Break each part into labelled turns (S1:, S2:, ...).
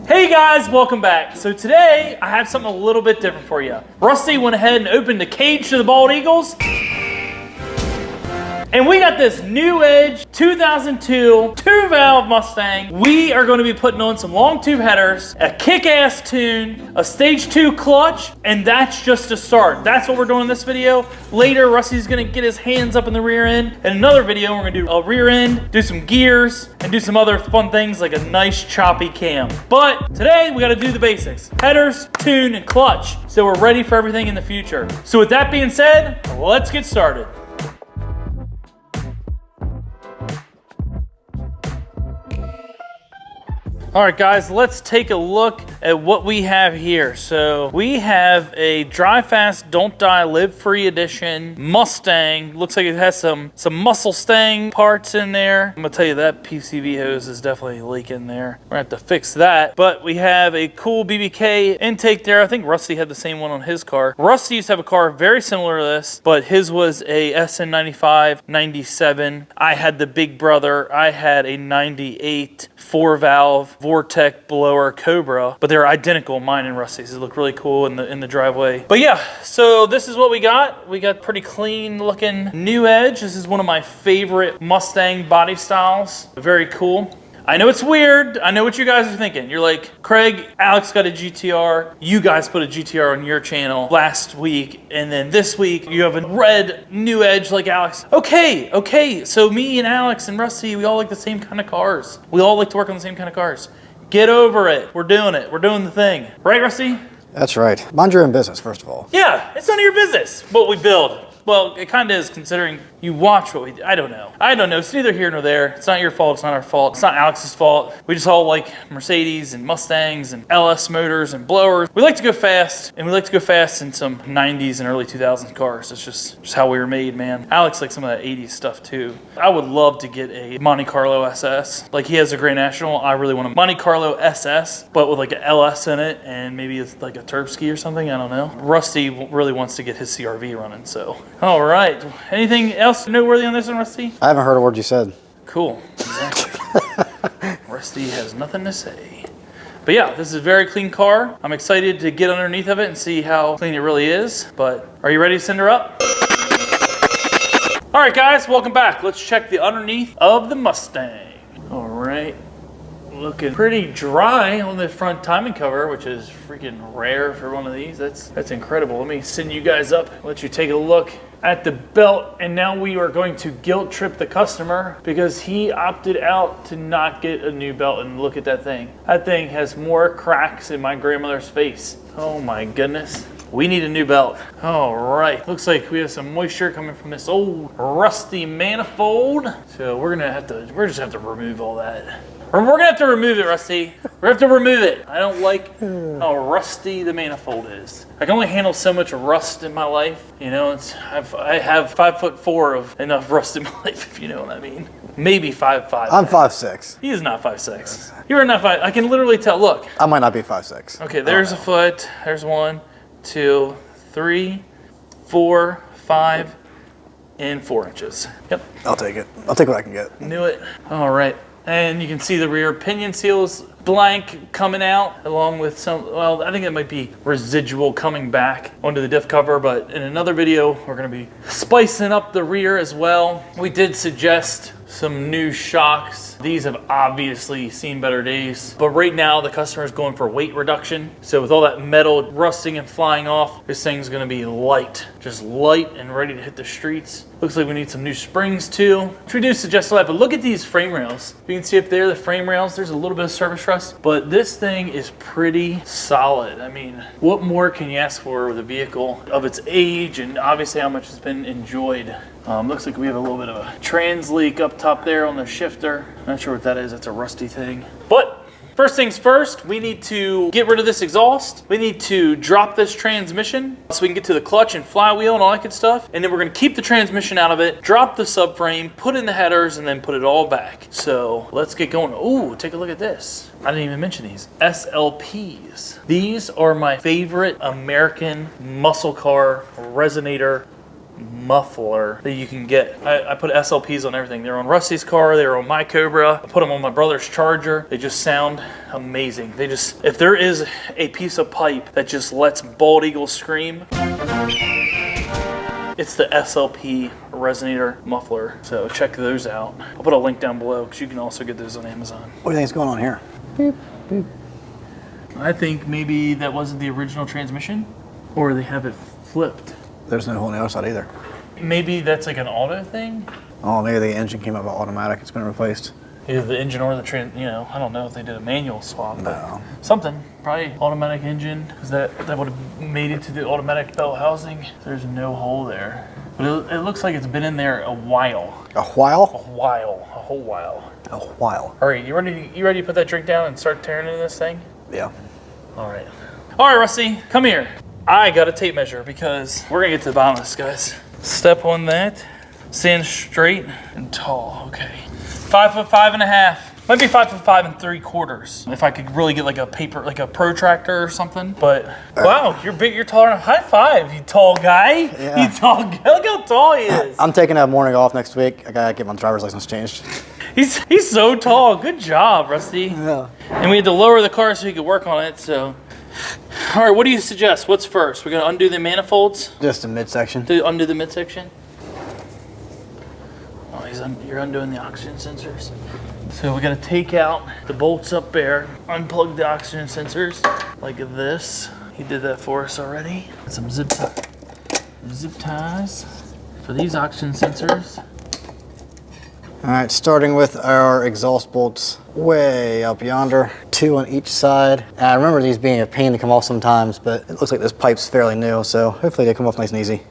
S1: Hey guys, welcome back. So today I have something a little bit different for you. Rusty went ahead and opened the cage to the bald eagles. And we got this new Edge 2002 two-valve Mustang. We are going to be putting on some long tube headers, a kick-ass tune, a stage 2 clutch, and that's just a start. That's what we're doing in this video. Later, Rusty's going to get his hands up in the rear end. In another video, we're going to do a rear end, do some gears, and do some other fun things like a nice choppy cam. But today, we got to do the basics. Headers, tune, and clutch. So we're ready for everything in the future. So with that being said, let's get started. All right, guys, let's take a look at what we have here. So we have a Drive Fast, Don't Die, Live Free edition Mustang. Looks like it has some muscle stang parts in there. I'm gonna tell you that PCV hose is definitely leaking there. We're gonna have to fix that. But we have a cool BBK intake there. I think Rusty had the same one on his car. Rusty used to have a car very similar to this, but his was a SN95 97. I had the big brother. I had a 98 4-valve Vortec blower Cobra, but they're identical, mine and Rusty's. They look really cool in the driveway. But yeah, so this is what we got. We got pretty clean looking new Edge. This is one of my favorite Mustang body styles. Very cool. I know it's weird. I know what you guys are thinking. You're like, Craig, Alex got a GTR. You guys put a GTR on your channel last week, and then this week you have a red new Edge like Alex. Okay. So me and Alex and Rusty, we all like the same kind of cars. We all like to work on the same kind of cars. Get over it. We're doing it. We're doing the thing. Right, Rusty?
S2: That's right. Mind your own business, first of all.
S1: Yeah, it's none of your business what we build. Well, it kind of is, considering you watch what we do. I don't know. It's neither here nor there. It's not your fault. It's not our fault. It's not Alex's fault. We just all like Mercedes and Mustangs and LS motors and blowers. We like to go fast, and we like to go fast in some 90s and early 2000s cars. It's just how we were made, man. Alex likes some of that 80s stuff too. I would love to get a Monte Carlo SS. Like he has a Grand National. I really want a Monte Carlo SS, but with like an LS in it and maybe like a Turbski or something. I don't know. Rusty really wants to get his CRV running, so. All right. Anything else noteworthy on this one, Rusty?
S2: I haven't heard a word you said.
S1: Cool. Exactly. Rusty has nothing to say. But yeah, this is a very clean car. I'm excited to get underneath of it and see how clean it really is. But are you ready to send her up? All right, guys, welcome back. Let's check the underneath of the Mustang. All right. Looking pretty dry on the front timing cover, which is freaking rare for one of these. That's incredible. Let me send you guys up, let you take a look at the belt, and now we are going to guilt trip the customer because he opted out to not get a new belt. And look at that thing. That thing has more cracks in my grandmother's face. Oh my goodness. We need a new belt. All right, looks like we have some moisture coming from this old rusty manifold. So we're just have to remove all that. We're gonna have to remove it, Rusty. We're gonna have to remove it. I don't like how rusty the manifold is. I can only handle so much rust in my life. You know, I have 5'4" of enough rust in my life, if you know what I mean. Maybe 5'5".
S2: I'm 5'6".
S1: He is not 5'6". You're not 5'. I can literally tell. Look.
S2: I might not be 5'6".
S1: Okay, there's a foot. There's 1, 2, 3, 4, 5, and 4 inches. Yep.
S2: I'll take it. I'll take what I can get.
S1: Knew it. All right. And you can see the rear pinion seals blank coming out, along with some, well, I think it might be residual coming back onto the diff cover, but in another video, we're gonna be spicing up the rear as well. We did suggest some new shocks. These have obviously seen better days, but right now the customer is going for weight reduction. So with all that metal rusting and flying off, this thing's gonna be light, just light and ready to hit the streets. Looks like we need some new springs too, which we do suggest a lot, but look at these frame rails. You can see up there, the frame rails, there's a little bit of surface rust, but this thing is pretty solid. I mean, what more can you ask for with a vehicle of its age and obviously how much it's been enjoyed? Looks like we have a little bit of a trans leak up top there on the shifter. Not sure what that is, that's a rusty thing. But first things first, we need to get rid of this exhaust. We need to drop this transmission so we can get to the clutch and flywheel and all that good stuff. And then we're gonna keep the transmission out of it, drop the subframe, put in the headers, and then put it all back. So let's get going. Ooh, take a look at this. I didn't even mention these. SLPs. These are my favorite American muscle car resonator muffler that you can get. I put SLPs on everything. They're on Rusty's car, they're on my Cobra. I put them on my brother's Charger. They just sound amazing. They just, if there is a piece of pipe that just lets bald eagle scream, it's the SLP resonator muffler. So check those out. I'll put a link down below because you can also get those on Amazon.
S2: What do you think is going on here? Beep, beep.
S1: I think maybe that wasn't the original transmission, or they have it flipped.
S2: There's no hole on the other side either.
S1: Maybe that's like an auto thing.
S2: Oh, maybe the engine came up automatic. It's been replaced.
S1: Either the engine or the I don't know if they did a manual swap.
S2: No.
S1: Something, probably automatic engine, because that would have made it to the automatic belt housing. There's no hole there. But it looks like it's been in there a while.
S2: A while?
S1: A whole while.
S2: A while.
S1: All right, you ready to put that drink down and start tearing into this thing?
S2: Yeah.
S1: All right, Rusty, come here. I got a tape measure because we're gonna get to the bottom of this, guys. Step on that, stand straight and tall, okay. 5'5.5". Might be 5'5 3/4. If I could really get like a protractor or something. But wow, you're big, you're taller. High five, you tall guy.
S2: Yeah.
S1: You tall guy. Look how tall he is.
S2: I'm taking a morning off next week. I gotta get my driver's license changed.
S1: He's so tall. Good job, Rusty.
S2: Yeah.
S1: And we had to lower the car so he could work on it. So, all right, what do you suggest? What's first? We're gonna undo the manifolds.
S2: Just a midsection.
S1: To undo the midsection. Oh, you're undoing the oxygen sensors. So we gotta take out the bolts up there, unplug the oxygen sensors like this. He did that for us already. Some zip ties for these oxygen sensors.
S2: All right, starting with our exhaust bolts way up yonder, 2 on each side. And I remember these being a pain to come off sometimes, but it looks like this pipe's fairly new, so hopefully they come off nice and easy.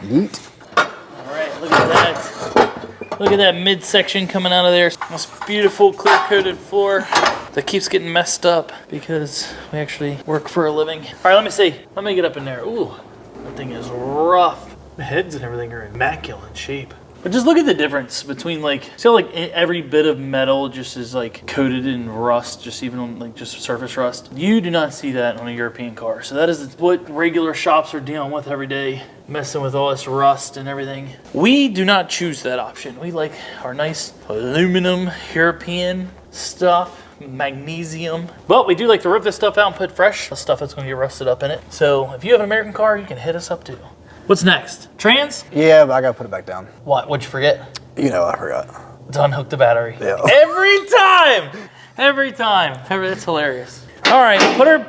S2: Yeet.
S1: All right, look at that. Look at that midsection coming out of there. This beautiful clear coated floor that keeps getting messed up because we actually work for a living. All right, let me see. Let me get up in there. Ooh, that thing is rough. The heads and everything are immaculate shape. But just look at the difference between see how like every bit of metal just is like coated in rust, just even on like just surface rust. You do not see that on a European car. So that is what regular shops are dealing with every day, messing with all this rust and everything. We do not choose that option. We like our nice aluminum European stuff, magnesium. But we do like to rip this stuff out and put fresh stuff that's gonna get rusted up in it. So if you have an American car, you can hit us up too. What's next? Trans?
S2: Yeah, but I gotta put it back down.
S1: What? What'd you forget?
S2: You know, I forgot.
S1: To unhook the battery.
S2: Yeah.
S1: Every time! Every time. That's hilarious. All right,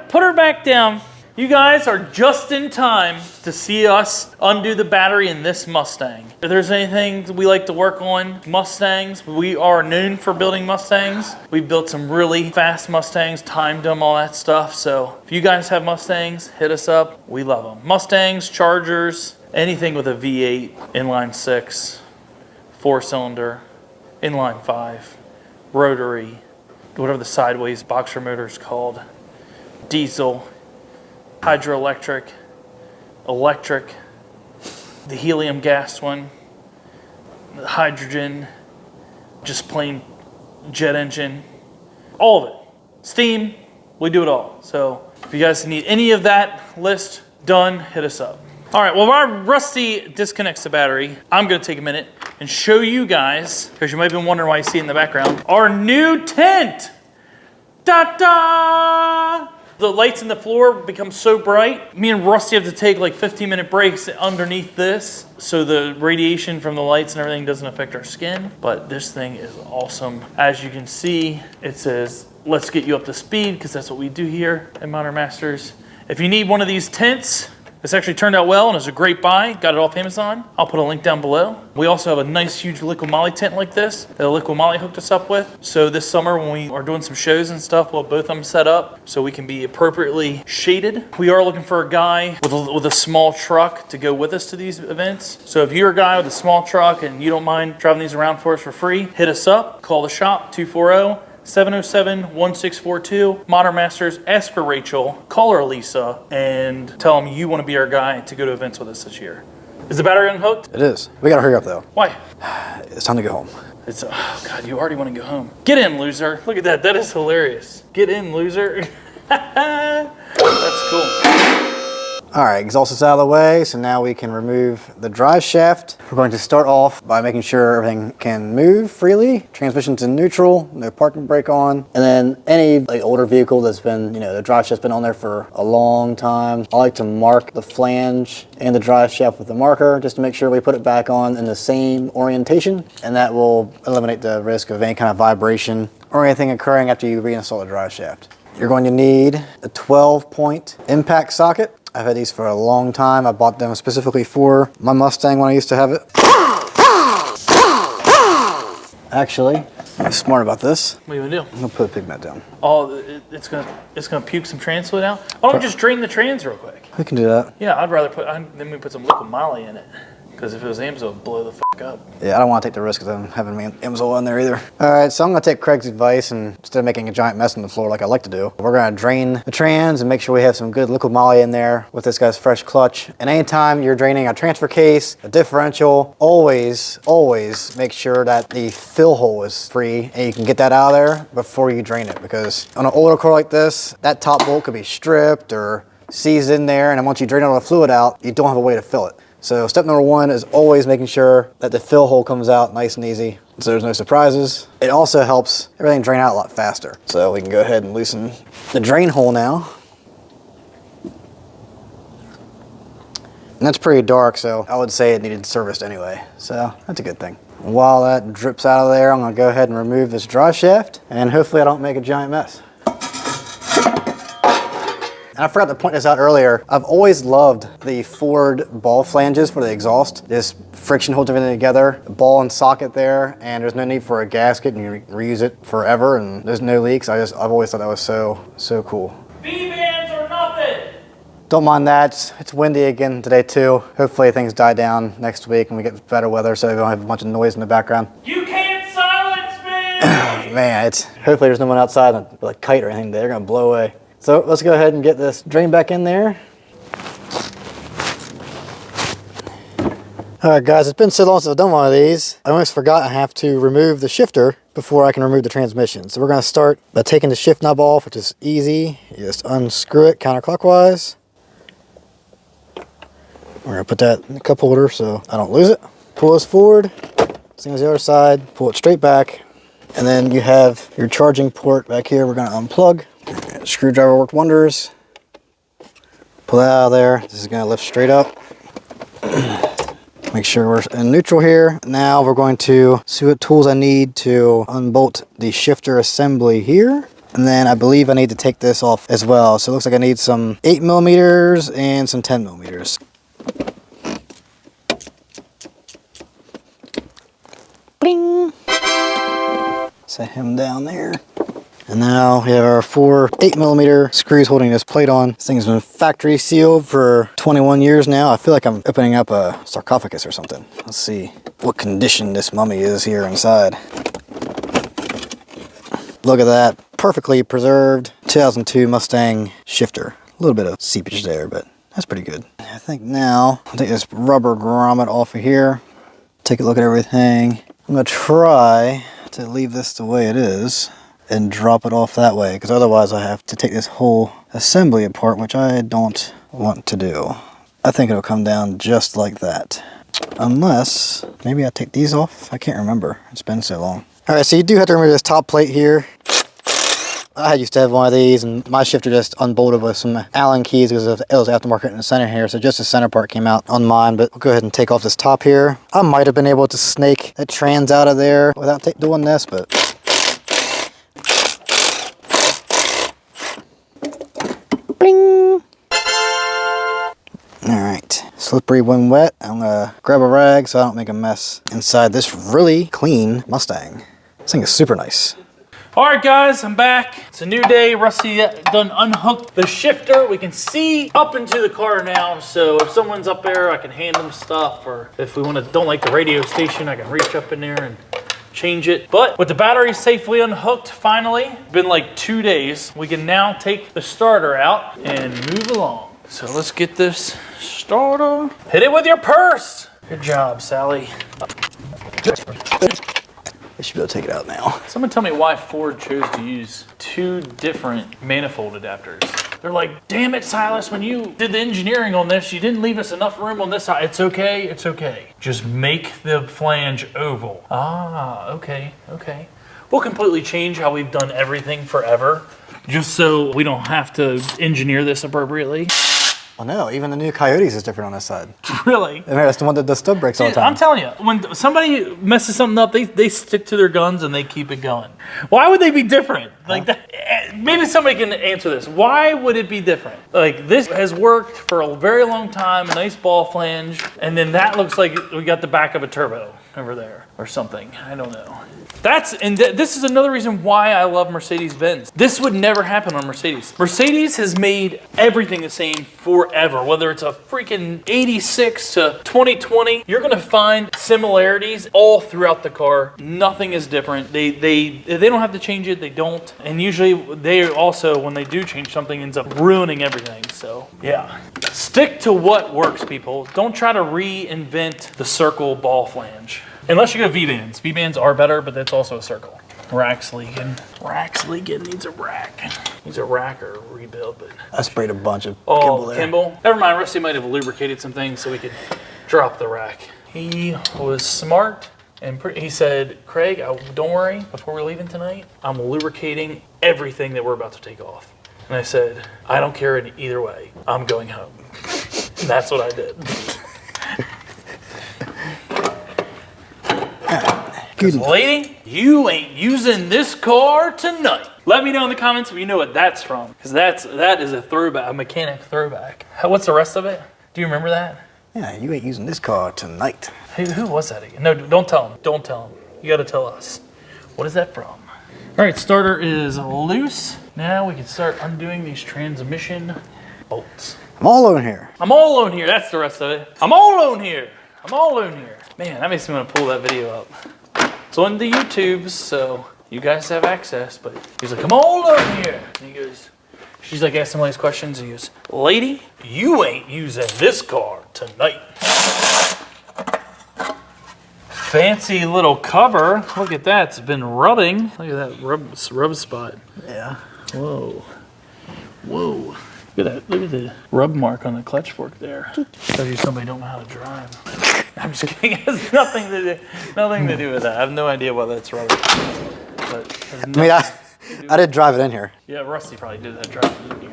S1: put her back down. You guys are just in time to see us undo the battery in this Mustang. If there's anything we like to work on, Mustangs, we are known for building Mustangs. We've built some really fast Mustangs, timed them, all that stuff. So if you guys have Mustangs, hit us up. We love them. Mustangs, Chargers, anything with a V8, inline 6, 4-cylinder, inline 5, rotary, whatever the sideways boxer motor is called, diesel, hydroelectric, electric, the helium gas one, the hydrogen, just plain jet engine, all of it. Steam, we do it all. So if you guys need any of that list done, hit us up. All right, well, while Rusty disconnects the battery, I'm gonna take a minute and show you guys, because you might have been wondering why you see it in the background, our new tent. Ta-da! The lights in the floor become so bright. Me and Rusty have to take like 15-minute breaks underneath this so the radiation from the lights and everything doesn't affect our skin. But this thing is awesome. As you can see, it says, let's get you up to speed, because that's what we do here at Modern Masters. If you need one of these tents, this actually turned out well and is a great buy. Got it off Amazon. I'll put a link down below. We also have a nice huge Liquid Moly tent like this that Liquid Moly hooked us up with. So this summer when we are doing some shows and stuff, we'll have both of them set up so we can be appropriately shaded. We are looking for a guy with a small truck to go with us to these events. So if you're a guy with a small truck and you don't mind driving these around for us for free, hit us up. Call the shop, 240-707-1642. Modern Masters, ask for Rachel, call her Lisa, and tell them you want to be our guy to go to events with us this year. Is the battery unhooked?
S2: It is. We gotta hurry up though.
S1: Why?
S2: It's time to go home.
S1: It's, oh God, you already want to go home. Get in, loser. Look at that. That is hilarious. Get in, loser. That's cool.
S2: All right, exhaust is out of the way, so now we can remove the drive shaft. We're going to start off by making sure everything can move freely. Transmission's in neutral, no parking brake on. And then any like older vehicle that's been, you know, the drive shaft's been on there for a long time, I like to mark the flange and the drive shaft with the marker just to make sure we put it back on in the same orientation. And that will eliminate the risk of any kind of vibration or anything occurring after you reinstall the drive shaft. You're going to need a 12-point impact socket. I've had these for a long time. I bought them specifically for my Mustang when I used to have it. Actually, I'm smart about this.
S1: What are you gonna do?
S2: I'm gonna put a pig mat down.
S1: Oh, it's gonna puke some trans fluid out. Why don't we just drain the trans real quick?
S2: We can do that.
S1: Yeah, I'd rather then we put some liquid moly in it. Because if it was AMSO, it would blow the fuck up.
S2: Yeah, I don't want to take the risk of them having AMSO on there either. All right, so I'm going to take Craig's advice, and instead of making a giant mess on the floor like I like to do, we're going to drain the trans and make sure we have some good liquid moly in there with this guy's fresh clutch. And anytime you're draining a transfer case, a differential, always make sure that the fill hole is free and you can get that out of there before you drain it. Because on an older car like this, that top bolt could be stripped or seized in there, and then once you drain all the fluid out, you don't have a way to fill it. So step number one is always making sure that the fill hole comes out nice and easy so there's no surprises. It also helps everything drain out a lot faster. So we can go ahead and loosen the drain hole now. And that's pretty dark, so I would say it needed serviced anyway. So that's a good thing. While that drips out of there, I'm gonna go ahead and remove this drive shaft, and hopefully I don't make a giant mess. And I forgot to point this out earlier. I've always loved the Ford ball flanges for the exhaust. This friction holds everything together, a ball and socket there, and there's no need for a gasket, and you reuse it forever, and there's no leaks. I've always thought that was so cool.
S1: V-bands or nothing!
S2: Don't mind that. It's windy again today too. Hopefully things die down next week and we get better weather so we don't have a bunch of noise in the background.
S1: You can't silence me!
S2: Man, hopefully there's no one outside like a kite or anything. They're gonna blow away. So let's go ahead and get this drain back in there. All right guys, it's been so long since I've done one of these. I almost forgot I have to remove the shifter before I can remove the transmission. So we're gonna start by taking the shift knob off, which is easy. You just unscrew it counterclockwise. We're gonna put that in the cup holder so I don't lose it. Pull this forward, same as the other side, pull it straight back. And then you have your charging port back here. We're gonna unplug. Screwdriver worked wonders. Pull that out of there. This is gonna lift straight up. Make sure we're in neutral here. Now we're going to see what tools I need to unbolt the shifter assembly here. And then I believe I need to take this off as well. So it looks like I need some 8mm and some 10mm. Bling! Set him down there. And now we have our 4 8mm screws holding this plate on. This thing's been factory sealed for 21 years now. I feel like I'm opening up a sarcophagus or something. Let's see what condition this mummy is here inside. Look at that, perfectly preserved 2002 Mustang shifter. A little bit of seepage there, but that's pretty good. I think now I'll take this rubber grommet off of here, take a look at everything. I'm gonna try to leave this the way it is and drop it off that way, because otherwise I have to take this whole assembly apart, which I don't want to do. I think it'll come down just like that. Unless, maybe I take these off? I can't remember, it's been so long. All right, so you do have to remove this top plate here. I used to have one of these, and my shifter just unbolted with some Allen keys because it was aftermarket in the center here, so just the center part came out on mine, but we'll go ahead and take off this top here. I might have been able to snake that trans out of there without doing this, but bling! Alright, slippery when wet. I'm gonna grab a rag so I don't make a mess inside this really clean Mustang. This thing is super nice.
S1: All right, guys, I'm back. It's a new day. Rusty done unhooked the shifter. We can see up into the car now. So if someone's up there, I can hand them stuff. Or if we don't like the radio station, I can reach up in there and change it. But with the battery safely unhooked, finally, been like 2 days, we can now take the starter out and move along. So let's get this started. Hit it with your purse. Good job, Sally.
S2: I should be able to take it out now.
S1: Someone tell me why Ford chose to use 2 different manifold adapters. They're like, damn it, Silas, when you did the engineering on this, you didn't leave us enough room on this side. It's okay, it's okay. Just make the flange oval. Ah, okay, okay. We'll completely change how we've done everything forever, just so we don't have to engineer this appropriately.
S2: Well, no, even the new Coyotes is different on this side.
S1: Really?
S2: I mean, that's the one that does stub brakes all the time.
S1: I'm telling you, when somebody messes something up, they stick to their guns and they keep it going. Why would they be different? Like that, maybe somebody can answer this. Why would it be different? Like this has worked for a very long time, a nice ball flange, and then that looks like we got the back of a turbo over there or something. I don't know. This is another reason why I love Mercedes-Benz. This would never happen on Mercedes. Mercedes has made everything the same forever. Whether it's a freaking 86 to 2020, you're gonna find similarities all throughout the car. Nothing is different. They don't have to change it, they don't. And usually they also, when they do change something, ends up ruining everything. So yeah, stick to what works, people. Don't try to reinvent the circle ball flange. Unless you go V-bands. V-bands are better, but that's also a circle. Rack's leaking. Rack's leaking, needs a rack. Needs a rack or a rebuild, but.
S2: I sprayed a bunch of Kimball there.
S1: Kimball. Never mind, Rusty might have lubricated some things so we could drop the rack. He was smart and he said, Craig, don't worry, before we're leaving tonight, I'm lubricating everything that we're about to take off. And I said, I don't care in either way, I'm going home. And that's what I did. Lady, you ain't using this car tonight. Let me know in the comments if you know what that's from, because that is a throwback, a mechanic throwback. What's the rest of it? Do you remember that?
S2: Yeah, you ain't using this car tonight.
S1: Who was that again? No, don't tell him. Don't tell him. You got to tell us. What is that from? All right, starter is loose. Now we can start undoing these transmission bolts.
S2: I'm all alone here.
S1: I'm all alone here. That's the rest of it. I'm all alone here. I'm all alone here. Man, that makes me want to pull that video up. It's on the YouTubes, so you guys have access, but he's like, I'm all alone here. And he goes, she's like asking all these questions, and he goes, lady, you ain't using this car tonight. Fancy little cover. Look at that, it's been rubbing. Look at that rub spot.
S2: Yeah.
S1: Whoa. Whoa. Look at that, look at the rub mark on the clutch fork there. Shows you somebody don't know how to drive. I'm just kidding. It has nothing to do with that. I have no idea why that's rubber. But
S2: I did drive it in here.
S1: Yeah, Rusty probably did that drive it in here.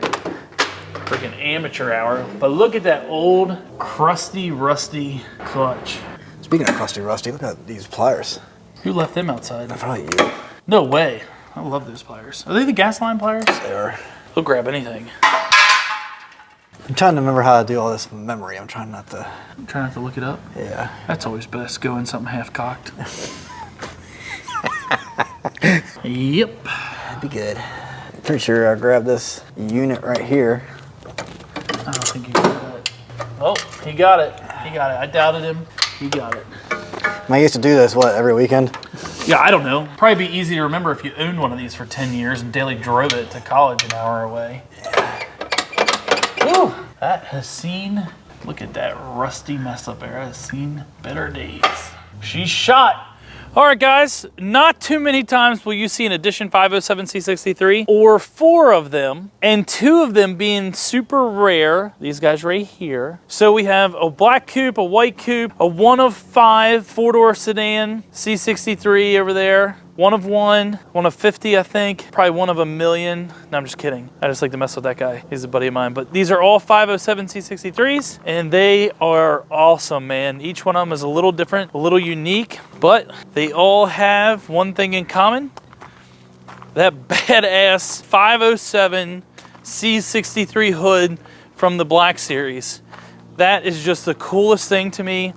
S1: Freaking amateur hour. But look at that old, crusty, rusty clutch.
S2: Speaking of crusty rusty, look at these pliers.
S1: Who left them outside?
S2: Probably you.
S1: No way. I love those pliers. Are they the gas line pliers?
S2: They are.
S1: They'll grab anything.
S2: I'm trying to remember how to do all this from memory. I'm trying not to.
S1: I'm trying not to look it up.
S2: Yeah.
S1: That's always best, going something half-cocked. Yep.
S2: That'd be good. Pretty sure I grabbed this unit right here.
S1: I don't think you got it. Oh, he got it. He got it. I doubted him. He got it.
S2: I used to do this, what, every weekend?
S1: Yeah, I don't know. Probably be easy to remember if you owned one of these for 10 years and daily drove it to college an hour away. Woo! That has seen, look at that rusty mess up there. That has seen better days. She's shot. All right, guys, not too many times will you see an Edition 507 C63 or 4 of them, and 2 of them being super rare, these guys right here. So we have a black coupe, a white coupe, a 1 of 5 4-door sedan, C63 over there. 1 of 1, 1 of 50, I think. Probably 1 of a million. No, I'm just kidding. I just like to mess with that guy. He's a buddy of mine. But these are all 507 C63s, and they are awesome, man. Each one of them is a little different, a little unique, but they all have one thing in common. That badass 507 C63 hood from the Black Series. That is just the coolest thing to me.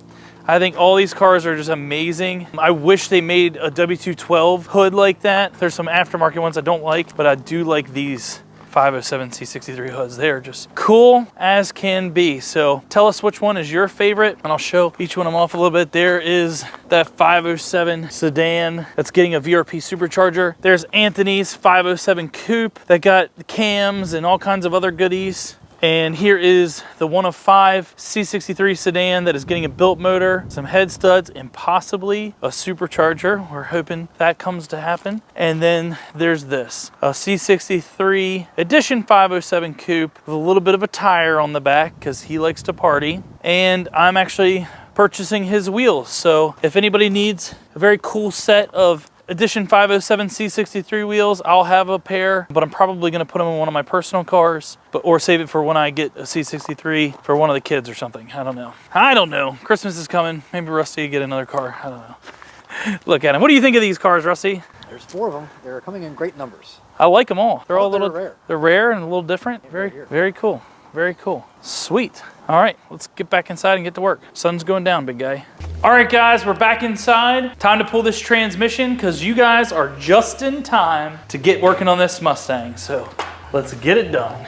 S1: I think all these cars are just amazing. I wish they made a W212 hood like that. There's some aftermarket ones I don't like, but I do like these 507 C63 hoods. They're just cool as can be. So tell us which one is your favorite, and I'll show each one of them off a little bit. There is that 507 sedan that's getting a VRP supercharger. There's Anthony's 507 coupe that got cams and all kinds of other goodies. And here is the 1 of 5 C63 sedan that is getting a built motor, some head studs, and possibly a supercharger. We're hoping that comes to happen. And then there's this, a C63 Edition 507 coupe with a little bit of a tire on the back because he likes to party. And I'm actually purchasing his wheels. So if anybody needs a very cool set of Edition 507 C63 wheels, I'll have a pair, but I'm probably gonna put them in one of my personal cars, or save it for when I get a C63 for one of the kids or something. I don't know. Christmas is coming. Maybe Rusty will get another car. I don't know. Look at him. What do you think of these cars, Rusty?
S2: There's 4 of them. They're coming in great numbers.
S1: I like them all. They're all a little
S2: rare.
S1: They're rare and a little different. Very cool. Very cool. Sweet. All right, let's get back inside and get to work. Sun's going down, big guy. All right, guys, we're back inside. Time to pull this transmission because you guys are just in time to get working on this Mustang. So let's get it done.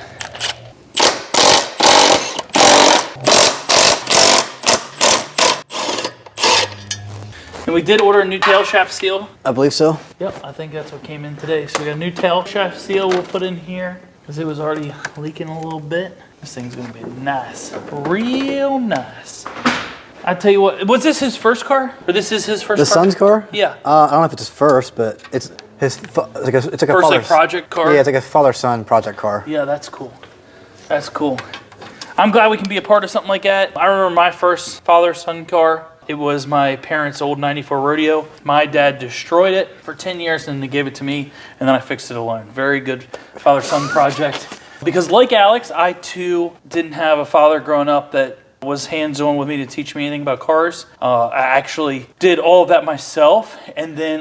S1: And we did order a new tail shaft seal.
S2: I believe so.
S1: Yep, I think that's what came in today. So we got a new tail shaft seal we'll put in here because it was already leaking a little bit. This thing's gonna be nice, real nice. I tell you what, was this his first car? Or this is his first car?
S2: The son's car?
S1: Yeah.
S2: I don't know if it's his first, but it's his. It's like a
S1: First
S2: father's,
S1: like project car?
S2: Yeah, it's like a father-son project car.
S1: Yeah, that's cool. That's cool. I'm glad we can be a part of something like that. I remember my first father-son car. It was my parents' old 94 rodeo. My dad destroyed it for 10 years and they gave it to me, and then I fixed it alone. Very good father-son project. Because like Alex, I too didn't have a father growing up that was hands-on with me to teach me anything about cars. I actually did all of that myself, and then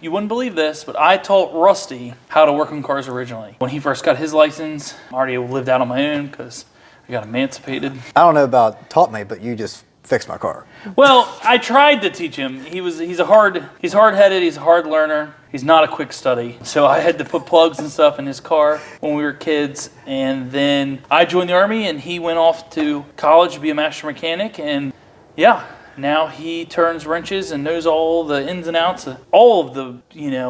S1: you wouldn't believe this, but I taught Rusty how to work on cars originally. When he first got his license, I already lived out on my own because I got emancipated.
S2: I don't know about taught me, but you just fixed my car.
S1: Well, I tried to teach him. He's hard-headed, he's a hard learner. He's not a quick study. So I had to put plugs and stuff in his car when we were kids. And then I joined the Army and he went off to college to be a master mechanic. And yeah, now he turns wrenches and knows all the ins and outs of all of the,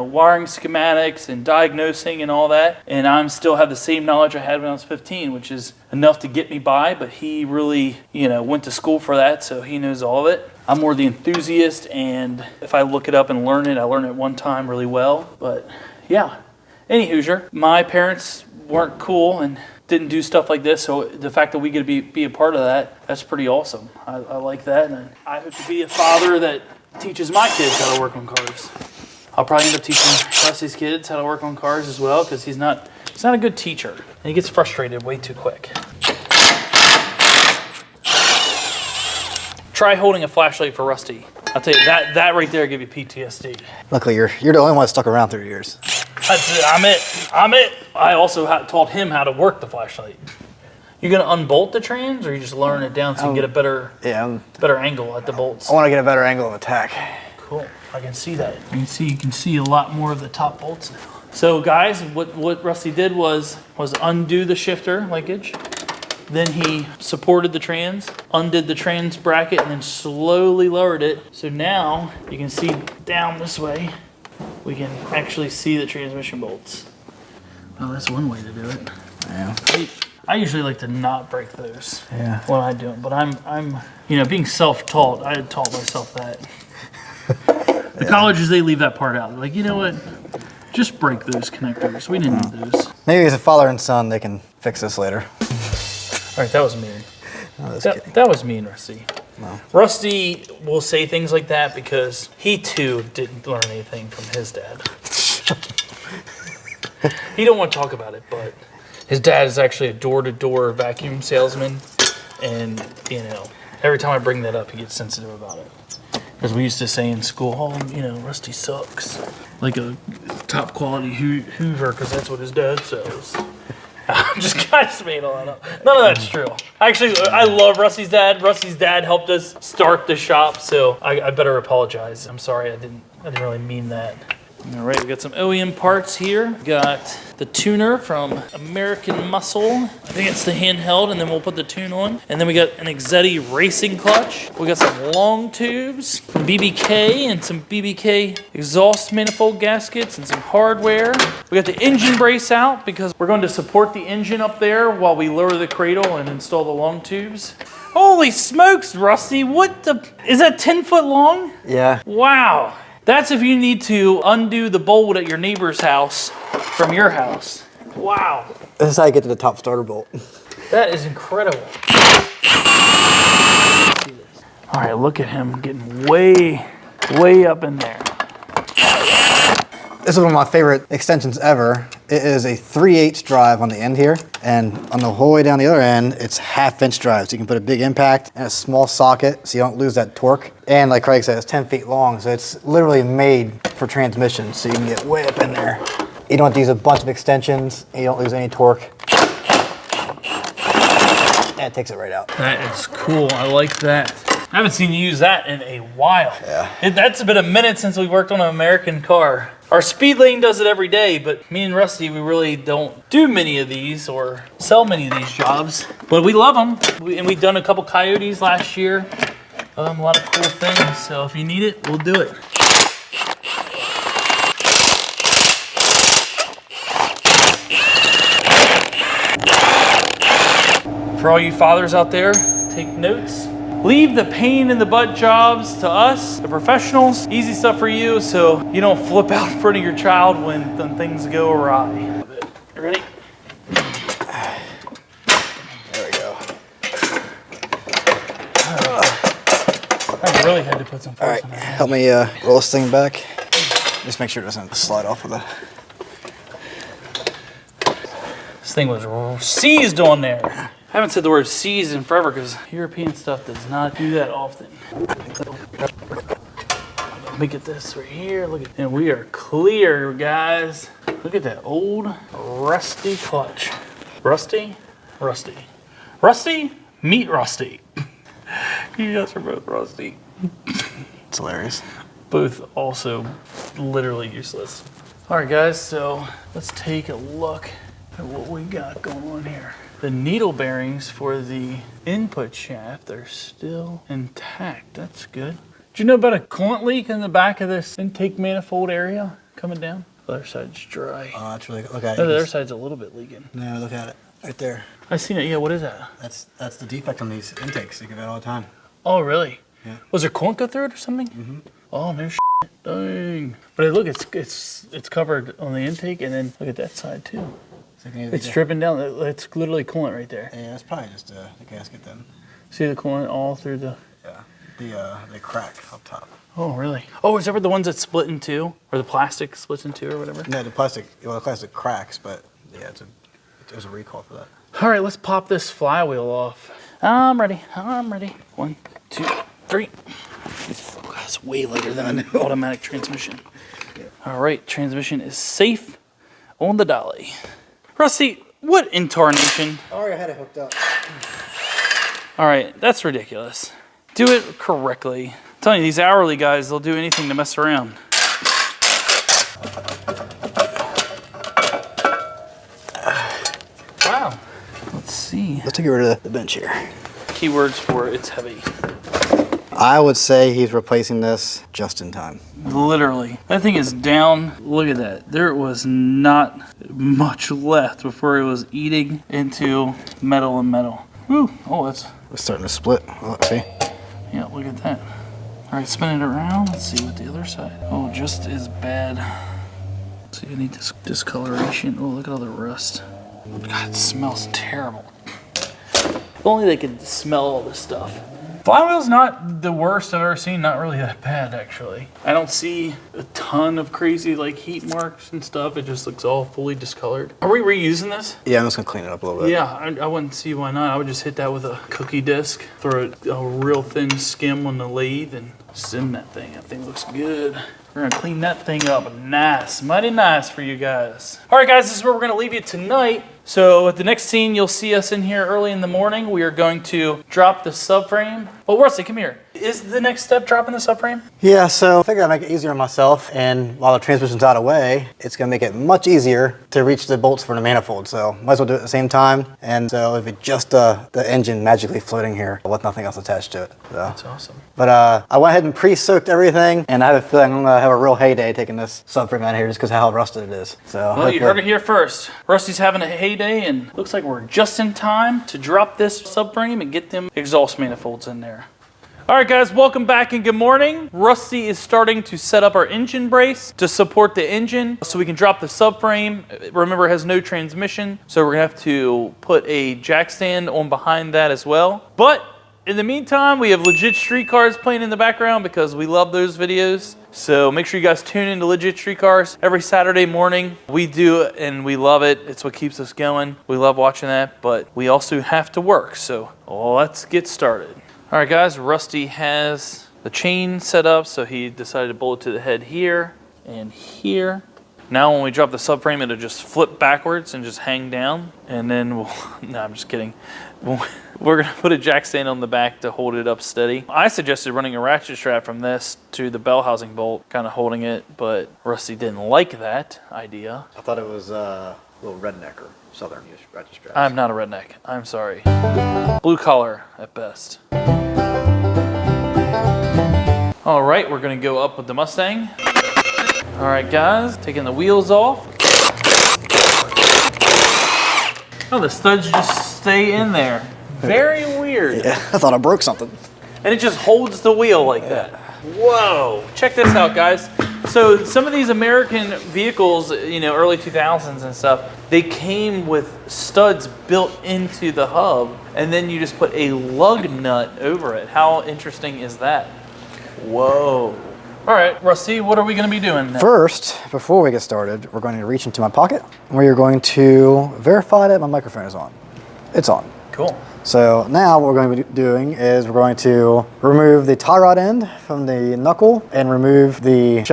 S1: wiring schematics and diagnosing and all that. And I still have the same knowledge I had when I was 15, which is enough to get me by. But he really, went to school for that, so he knows all of it. I'm more the enthusiast, and if I look it up and learn it, I learn it one time really well. But yeah, any Hoosier. My parents weren't cool and didn't do stuff like this, so the fact that we get to be a part of that, that's pretty awesome. I like that, and I hope to be a father that teaches my kids how to work on cars. I'll probably end up teaching Rusty's kids how to work on cars as well, because he's not a good teacher, and he gets frustrated way too quick. Try holding a flashlight for Rusty. I'll tell you, that right there give you PTSD.
S2: Luckily, you're the only one that stuck around through years.
S1: That's it. I'm it. I also taught him how to work the flashlight. You gonna unbolt the trans, or you just learn it down so you can get a better angle at the bolts?
S2: I want to get a better angle of attack.
S1: Cool. I can see that. You can see a lot more of the top bolts now. So guys, what Rusty did was undo the shifter linkage. Then he supported the trans, undid the trans bracket, and then slowly lowered it. So now you can see down this way, we can actually see the transmission bolts. Well, that's one way to do it.
S2: Yeah.
S1: I usually like to not break those
S2: when
S1: I do it, but I'm being self-taught, I had taught myself that. The colleges, they leave that part out. They're like, you know what? Just break those connectors. We didn't need those.
S2: Maybe as a father and son, they can fix this later.
S1: All right, that was mean.
S2: No,
S1: that was mean, Rusty.
S2: No.
S1: Rusty will say things like that because he too didn't learn anything from his dad. He don't want to talk about it, but his dad is actually a door-to-door vacuum salesman, and every time I bring that up, he gets sensitive about it. Because we used to say in school, Rusty sucks. Like a top quality Hoover, because that's what his dad sells. I'm just making all that up. None of that's true. Actually, I love Rusty's dad. Rusty's dad helped us start the shop, so I better apologize. I'm sorry, I didn't really mean that. All right, we got some OEM parts here. We got the tuner from American Muscle. I think it's the handheld, and then we'll put the tune on. And then we got an Exetti racing clutch. We got some long tubes from BBK and some BBK exhaust manifold gaskets and some hardware. We got the engine brace out because we're going to support the engine up there while we lower the cradle and install the long tubes. Holy smokes, Rusty, what the, is that 10 foot long?
S2: Yeah.
S1: Wow. That's if you need to undo the bolt at your neighbor's house from your house. Wow.
S2: This is how you get to the top starter bolt.
S1: That is incredible. All right, look at him getting way, way up in there.
S2: This is one of my favorite extensions ever. It is a 3/8 drive on the end here, and on the whole way down the other end, it's 1/2 inch drive. So you can put a big impact and a small socket so you don't lose that torque. And like Craig said, it's 10 feet long, so it's literally made for transmission, so you can get way up in there. You don't have to use a bunch of extensions, and you don't lose any torque. And it takes it right out.
S1: That is cool, I like that. I haven't seen you use that in a while.
S2: Yeah.
S1: That's been a minute since we worked on an American car. Our speed lane does it every day, but me and Rusty, we really don't do many of these or sell many of these jobs. But we love them, and we've done a couple Coyotes last year. A lot of cool things, so if you need it, we'll do it. For all you fathers out there, take notes. Leave the pain in the butt jobs to us, the professionals. Easy stuff for you so you don't flip out in front of your child when things go awry. You ready?
S2: There we go.
S1: I really had to put some force
S2: All
S1: on
S2: right,
S1: that.
S2: help me roll this thing back. Just make sure it doesn't slide off of the...
S1: This thing was seized on there. I haven't said the word seized in forever because European stuff does not do that often. Let me get this right here. Look at, and we are clear, guys. Look at that old rusty clutch. Rusty, rusty, rusty. Meet Rusty. You guys are both rusty.
S2: It's hilarious.
S1: Both also literally useless. All right, guys. So let's take a look at what we got going on here. The needle bearings for the input shaft are still intact. That's good. Did you know about a coolant leak in the back of this intake manifold area coming down? The other side's dry.
S2: Oh, that's really good. Look at it.
S1: Oh, the other side's a little bit leaking.
S2: No, look at it. Right there.
S1: I seen it. Yeah, what is that?
S2: That's the defect on these intakes. You get that all the time.
S1: Oh, really?
S2: Yeah.
S1: Was there coolant go through it or something? Mm-hmm. Oh, no shit. Dang. But look, it's covered on the intake, and then look at that side too. It's dripping down. It's literally coolant right there.
S2: Yeah, it's probably just the gasket then.
S1: See the coolant all through the...
S2: Yeah, the crack up top.
S1: Oh, really? Oh, is that the ones that split in two? Or the plastic splits in two or whatever?
S2: No, the plastic cracks, but yeah, there's a recall for that.
S1: All right, let's pop this flywheel off. I'm ready. 1, 2, 3. Oh, that's way lighter than an automatic transmission. Yeah. All right, transmission is safe on the dolly. Rusty, what in tarnation?
S2: I already had it hooked up.
S1: All right, that's ridiculous. Do it correctly. I'm telling you, these hourly guys, they'll do anything to mess around. Wow. Let's see.
S2: Let's get rid of the bench here.
S1: Keywords for it's heavy.
S2: I would say he's replacing this just in time.
S1: Literally. That thing is down. Look at that. There was not much left before it was eating into metal and metal. Woo. Oh, that's...
S2: It's starting to split. Oh, let's see.
S1: Yeah, look at that. All right, spin it around. Let's see what the other side. Oh, just as bad. So you need this discoloration. Oh, look at all the rust. God, it smells terrible. If only they could smell all this stuff. Flywheel's not the worst I've ever seen. Not really that bad, actually. I don't see a ton of crazy like heat marks and stuff. It just looks all fully discolored. Are we reusing this?
S2: Yeah, I'm just gonna clean it up a little bit.
S1: Yeah, I wouldn't see why not. I would just hit that with a cookie disc, throw a real thin skim on the lathe, and sim that thing. That thing looks good. We're gonna clean that thing up nice, mighty nice for you guys. All right, guys, this is where we're gonna leave you tonight. So at the next scene, you'll see us in here early in the morning. We are going to drop the subframe. Oh, Rusty, come here. Is the next step dropping the subframe?
S2: Yeah, so I figured I'd make it easier on myself, and while the transmission's out of the way, it's gonna make it much easier to reach the bolts for the manifold, so might as well do it at the same time. And so it'd be just the engine magically floating here with nothing else attached to it. So.
S1: That's awesome.
S2: But I went ahead and pre-soaked everything, and I have a feeling I'm gonna have a real heyday taking this subframe out of here just because of how rusted it is. So
S1: well, you heard it here first. Rusty's having a heyday, and looks like we're just in time to drop this subframe and get them exhaust manifolds in there. All right, guys, welcome back and good morning. Rusty is starting to set up our engine brace to support the engine so we can drop the subframe. Remember, it has no transmission, so we're gonna have to put a jack stand on behind that as well. But in the meantime, we have legit street cars playing in the background because we love those videos. So make sure you guys tune into Legit Street Cars every Saturday morning. We do it and we love it. It's what keeps us going. We love watching that, but we also have to work. So let's get started. All right, guys, Rusty has the chain set up, so he decided to bolt it to the head here and here. Now when we drop the subframe, it'll just flip backwards and just hang down. And then no, I'm just kidding. We're gonna put a jack stand on the back to hold it up steady. I suggested running a ratchet strap from this to the bell housing bolt, kind of holding it, but Rusty didn't like that idea.
S2: I thought it was a little rednecker, southern-ish ratchet straps.
S1: I'm not a redneck, I'm sorry. Blue collar at best. All right, we're gonna go up with the Mustang. All right, guys, taking the wheels off. Oh, the studs just stay in there. Very weird.
S2: Yeah, I thought I broke something.
S1: And it just holds the wheel like that. Whoa, check this out, guys. So some of these American vehicles, you know, early 2000s and stuff, they came with studs built into the hub, and then you just put a lug nut over it. How interesting is that? Whoa. All right, Rusty, what are we gonna be doing now?
S2: First, before we get started, we're going to reach into my pocket, where you're going to verify that my microphone is on. It's on.
S1: Cool.
S2: So now what we're going to be doing is we're going to remove the tie rod end from the knuckle and remove the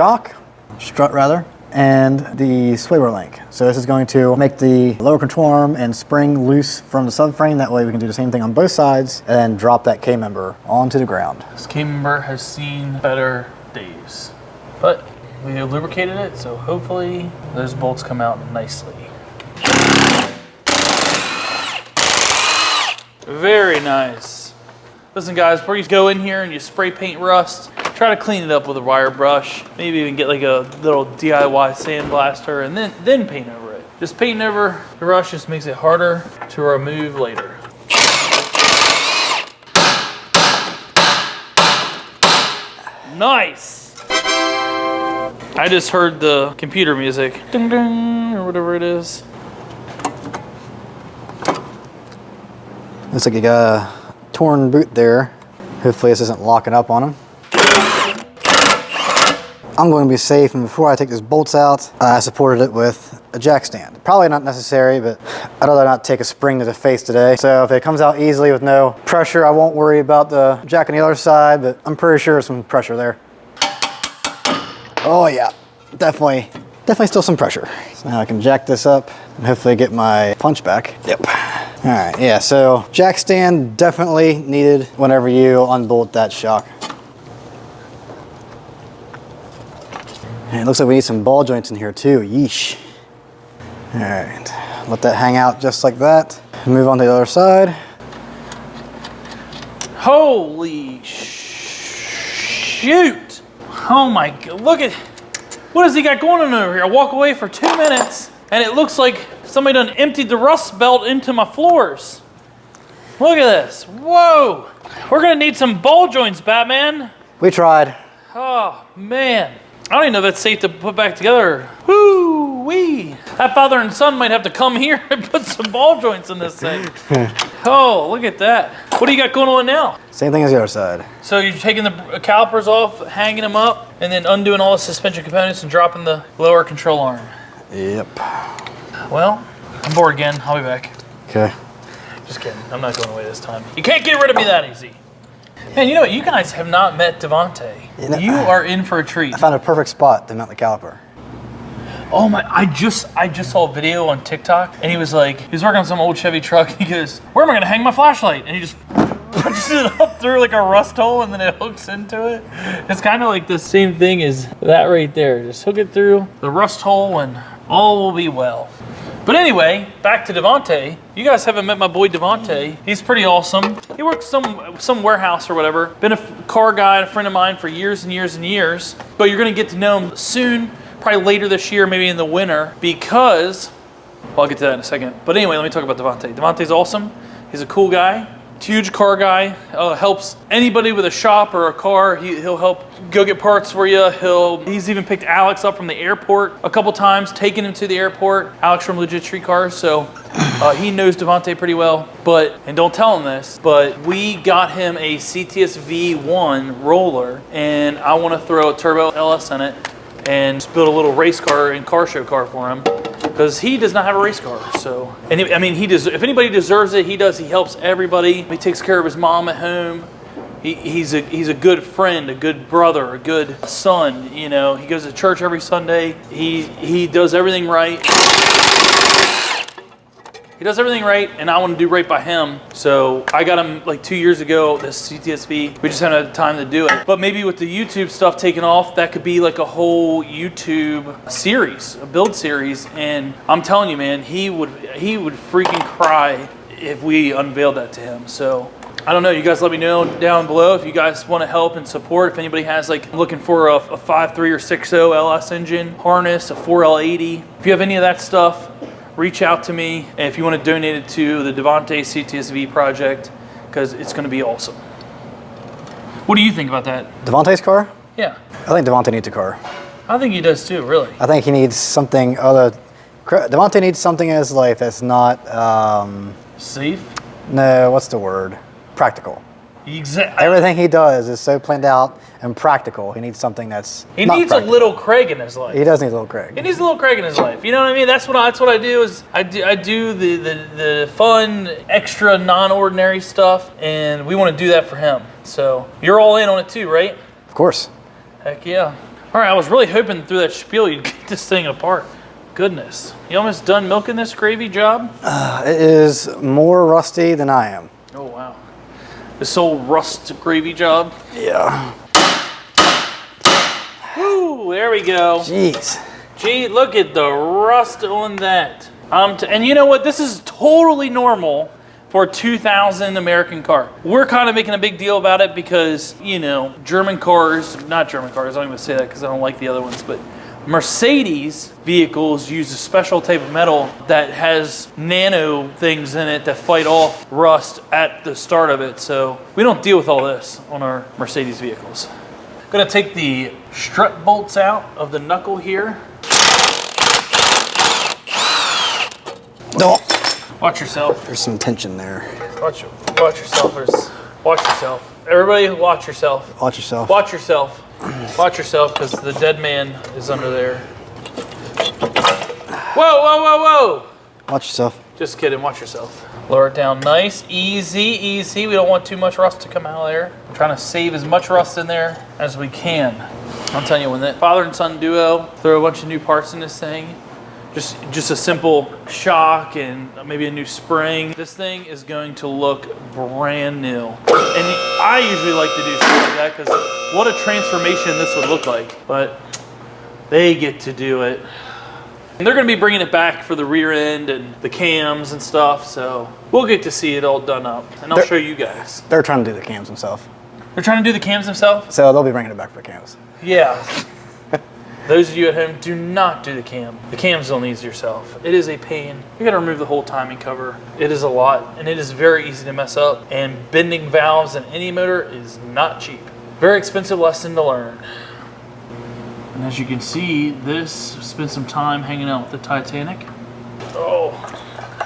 S2: strut rather, and the sway bar link. So this is going to make the lower control arm and spring loose from the subframe. That way we can do the same thing on both sides and then drop that K-member onto the ground.
S1: This K-member has seen better days, but we lubricated it, so hopefully those bolts come out nicely. Very nice. Listen, guys, before you go in here and you spray paint rust, try to clean it up with a wire brush. Maybe even get like a little DIY sandblaster and then paint over it. Just painting over the rust just makes it harder to remove later. Nice. I just heard the computer music, ding ding, or whatever it is.
S2: Looks like you got a torn boot there. Hopefully this isn't locking up on him. I'm going to be safe, and before I take these bolts out, I supported it with a jack stand. Probably not necessary, but I'd rather not take a spring to the face today. So if it comes out easily with no pressure, I won't worry about the jack on the other side, but I'm pretty sure there's some pressure there. Oh yeah, definitely still some pressure. So now I can jack this up and hopefully get my punch back. Yep. All right, yeah, so jack stand definitely needed whenever you unbolt that shock. And it looks like we need some ball joints in here too, yeesh. All right, let that hang out just like that. Move on to the other side.
S1: Holy shoot. Oh my God, look at, what has he got going on over here? I walk away for 2 minutes and it looks like somebody done emptied the rust belt into my floors. Look at this, whoa. We're gonna need some ball joints, Batman.
S2: We tried.
S1: Oh man. I don't even know if that's safe to put back together. Woo-wee. That father and son might have to come here and put some ball joints in this thing. Oh, look at that. What do you got going on now?
S2: Same thing as the other side.
S1: So you're taking the calipers off, hanging them up, and then undoing all the suspension components and dropping the lower control arm.
S2: Yep.
S1: Well, I'm bored again. I'll be back.
S2: Okay.
S1: Just kidding. I'm not going away this time. You can't get rid of me that easy. Man, you know what? You guys have not met Devontae. You are in for a treat.
S2: I found a perfect spot to mount the caliper.
S1: Oh my, I just saw a video on TikTok and he was working on some old Chevy truck and he goes, where am I gonna hang my flashlight? And he just punches it up through like a rust hole and then it hooks into it. It's kind of like the same thing as that right there. Just hook it through the rust hole and all will be well. But anyway, back to Devontae. You guys haven't met my boy Devontae. He's pretty awesome. He works some warehouse or whatever. Been a car guy, a friend of mine for years and years and years. But you're gonna get to know him soon, probably later this year, maybe in the winter, because, well, I'll get to that in a second. But anyway, let me talk about Devontae. Devontae's awesome. He's a cool guy. Huge car guy, helps anybody with a shop or a car. He'll help go get parts for you. He's even picked Alex up from the airport a couple times, taken him to the airport. Alex from Legit Street Cars, so he knows Devontae pretty well. And don't tell him this, but we got him a CTS V1 roller, and I want to throw a turbo LS in it and just build a little race car and car show car for him. Because he does not have a race car, so. And I mean, if anybody deserves it, he does. He helps everybody. He takes care of his mom at home. He's a good friend, a good brother, a good son. You know, he goes to church every Sunday. He does everything right. He does everything right, and I want to do right by him. So I got him like 2 years ago, this CTSV. We just haven't had time to do it. But maybe with the YouTube stuff taking off, that could be like a whole YouTube series, a build series. And I'm telling you, man, he would freaking cry if we unveiled that to him. So I don't know, you guys let me know down below if you guys want to help and support. If anybody has like looking for a 5.3 or 6.0 LS engine, harness, a 4L80. If you have any of that stuff, reach out to me. And if you want to donate it to the Devontae CTSV project, because it's going to be awesome. What do you think about that?
S2: Devontae's car?
S1: Yeah.
S2: I think Devontae needs a car.
S1: I think he does too, really.
S2: I think he needs something other. Devontae needs something in his life that's not.
S1: Safe?
S2: No, what's the word? Practical.
S1: Exactly.
S2: Everything he does is so planned out and practical. He needs something that's.
S1: He needs
S2: practical.
S1: a little Craig in his life.
S2: He does need a little Craig.
S1: He needs a little Craig in his life. You know what I mean? That's what I do. Is I do the fun, extra, non-ordinary stuff, and we want to do that for him. So you're all in on it too, right?
S2: Of course.
S1: Heck yeah. All right, I was really hoping through that spiel you'd get this thing apart. Goodness. You almost done milking this gravy job?
S2: It is more rusty than I am.
S1: Oh, wow. This old rust gravy job?
S2: Yeah.
S1: Woo, there we go.
S2: Jeez.
S1: Gee, look at the rust on that. And you know what? This is totally normal for a 2000 American car. We're kind of making a big deal about it because, you know, German cars, not German cars, I don't even say that because I don't like the other ones, but Mercedes vehicles use a special type of metal that has nano things in it that fight off rust at the start of it. So we don't deal with all this on our Mercedes vehicles. Gonna take the strut bolts out of the knuckle here.
S2: No.
S1: Watch yourself.
S2: There's some tension there.
S1: Watch yourself. Watch yourself. Everybody, watch yourself.
S2: Watch yourself.
S1: Watch yourself. Watch yourself, because the dead man is under there. Whoa, whoa, whoa, whoa!
S2: Watch yourself.
S1: Just kidding, watch yourself. Lower it down nice, easy, easy. We don't want too much rust to come out of there. I'm trying to save as much rust in there as we can. I'm telling you, when that father and son duo throw a bunch of new parts in this thing, just a simple shock and maybe a new spring, this thing is going to look brand new. And I usually like to do stuff like that because what a transformation this would look like. But they get to do it. And they're going to be bringing it back for the rear end and the cams and stuff, so we'll get to see it all done up. And I'll show you guys.
S2: They're trying to do the cams themselves.
S1: They're trying to do the cams themselves?
S2: So they'll be bringing it back for the cams.
S1: Yeah. Those of you at home, do not do the cam. The cams don't ease yourself. It is a pain. You gotta remove the whole timing cover. It is a lot, and it is very easy to mess up. And bending valves in any motor is not cheap. Very expensive lesson to learn. And as you can see, this spent some time hanging out with the Titanic. Oh,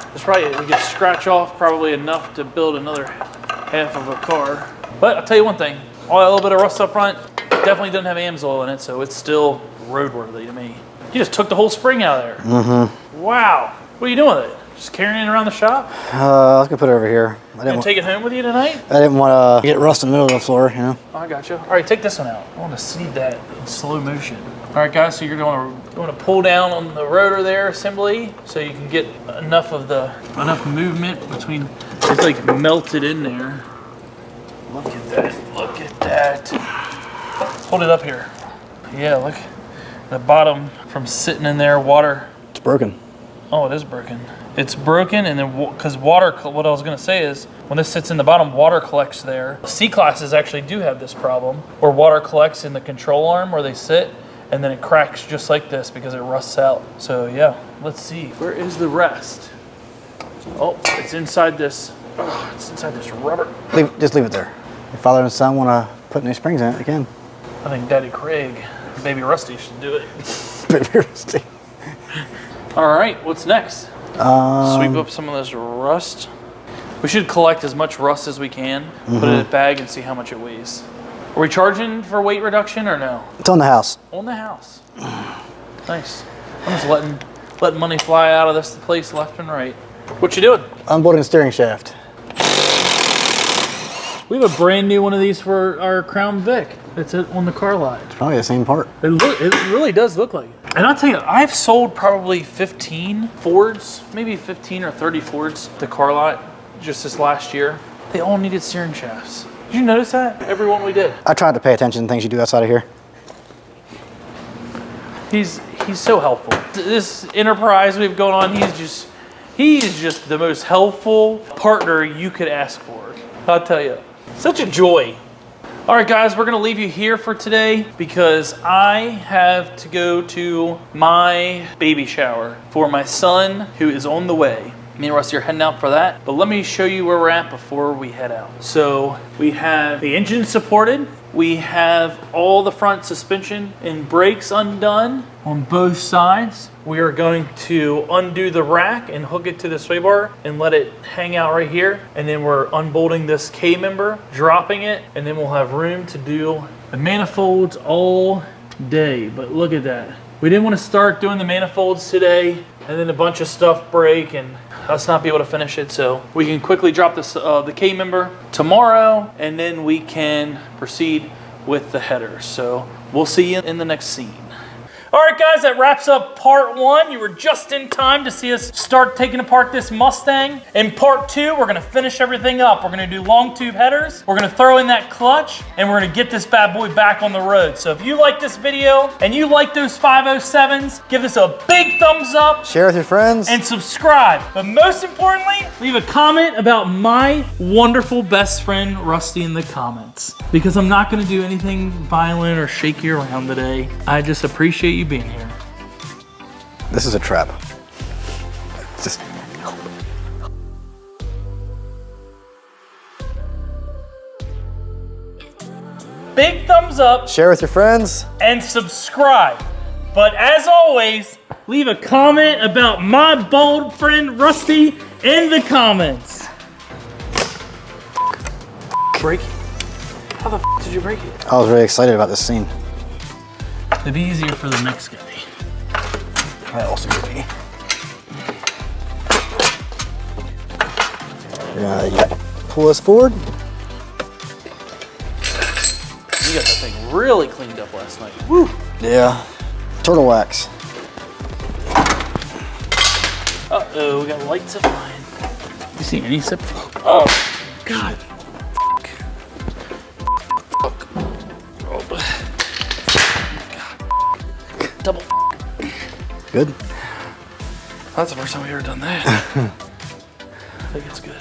S1: there's probably, we could scratch off probably enough to build another half of a car. But I'll tell you one thing, all that little bit of rust up front, definitely doesn't have AMSOIL in it, so it's still roadworthy to me. You just took the whole spring out of there. Mm-hmm. Wow. What are you doing with it? Just carrying it around the shop?
S2: I was gonna put it over here.
S1: You gonna take it home with you tonight?
S2: I didn't want to get rust in the middle of the floor, you know?
S1: Oh, I got you. All right, take this one out. I want to see that in slow motion. All right, guys, so you're going to pull down on the rotor there, assembly, so you can get enough movement between, it's like melted in there. Look at that, look at that. Hold it up here. Yeah, look. The bottom from sitting in there, water.
S2: It's broken.
S1: Oh, it is broken. It's broken, and then because water, what I was gonna say is, when this sits in the bottom, water collects there. C-classes actually do have this problem, where water collects in the control arm where they sit, and then it cracks just like this because it rusts out. So yeah, let's see. Where is the rest? Oh, it's inside this. Oh, it's inside this rubber.
S2: Just leave it there. Your father and son want to put new springs in it, they can.
S1: I think Daddy Craig, Baby Rusty should do it.
S2: Baby Rusty.
S1: All right, what's next? Sweep up some of this rust. We should collect as much rust as we can, put it in a bag, and see how much it weighs. Are we charging for weight reduction or no?
S2: It's on the house.
S1: On the house. Nice. I'm just letting money fly out of this place left and right. What you doing?
S2: Unbolting the steering shaft.
S1: We have a brand new one of these for our Crown Vic. It's on the car lot.
S2: It's probably the same part.
S1: It really does look like it. And I'll tell you, I've sold probably 15 Fords, maybe 15 or 30 Fords to car lot just this last year. They all needed steering shafts. Did you notice that? Every one we did.
S2: I tried to pay attention to things you do outside of here.
S1: He's so helpful. This enterprise we've going on, he is just the most helpful partner you could ask for. I'll tell you, such a joy. All right, guys, we're gonna leave you here for today because I have to go to my baby shower for my son who is on the way. Me and Rusty are heading out for that, but let me show you where we're at before we head out. So we have the engine supported. We have all the front suspension and brakes undone on both sides. We are going to undo the rack and hook it to the sway bar and let it hang out right here. And then we're unbolting this K-member, dropping it, and then we'll have room to do the manifolds all day. But look at that. We didn't want to start doing the manifolds today and then a bunch of stuff break and us not be able to finish it. So we can quickly drop this the K-member tomorrow, and then we can proceed with the headers. So we'll see you in the next scene. All right, guys, that wraps up part one. You were just in time to see us start taking apart this Mustang. In part two, we're gonna finish everything up. We're gonna do long tube headers. We're gonna throw in that clutch, and we're gonna get this bad boy back on the road. So if you like this video and you like those 507s, give us a big thumbs up.
S2: Share with your friends.
S1: And subscribe. But most importantly, leave a comment about my wonderful best friend, Rusty, in the comments. Because I'm not gonna do anything violent or shake you around today. I just appreciate you being here.
S2: This is a trap. Just
S1: big thumbs up.
S2: share with your friends.
S1: And subscribe. But as always, leave a comment about my bold friend Rusty in the comments. Break it. How the f did you break it?
S2: I was really excited about this scene.
S1: It'd be easier for the next guy.
S2: That also could be. Yeah, pull us forward.
S1: You got that thing really cleaned up last night. Woo!
S2: Yeah. Turtle wax.
S1: Uh-oh, we got lights of mine. You see any zip? Oh, God. Fuck. Oh. God. Double.
S2: Good.
S1: That's the first time we've ever done that. I think it's good. I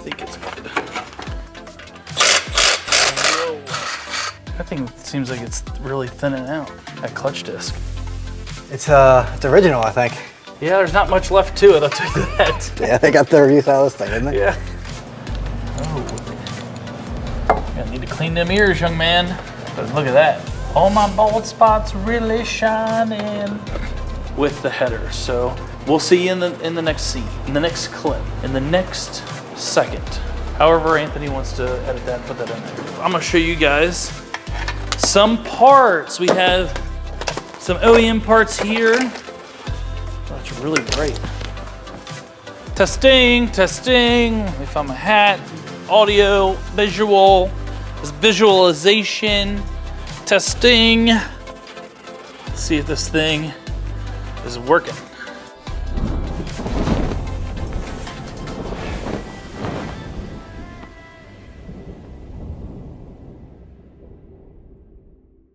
S1: think it's good. Whoa. That thing seems like it's really thinning out. That clutch disc.
S2: It's original, I think.
S1: Yeah, there's not much left to it, I'll tell you that.
S2: Yeah, they got their use out of this thing, didn't they?
S1: Yeah. Oh. I need to clean them ears, young man. But look at that. All my bald spots really shining with the header. So we'll see you in the next scene, in the next clip, in the next second. However Anthony wants to edit that and put that in there. I'm gonna show you guys some parts. We have some OEM parts here. Oh, that's really bright. Testing, testing. Let me find my hat. Audio, visual, visualization, testing. Let's see if this thing is working.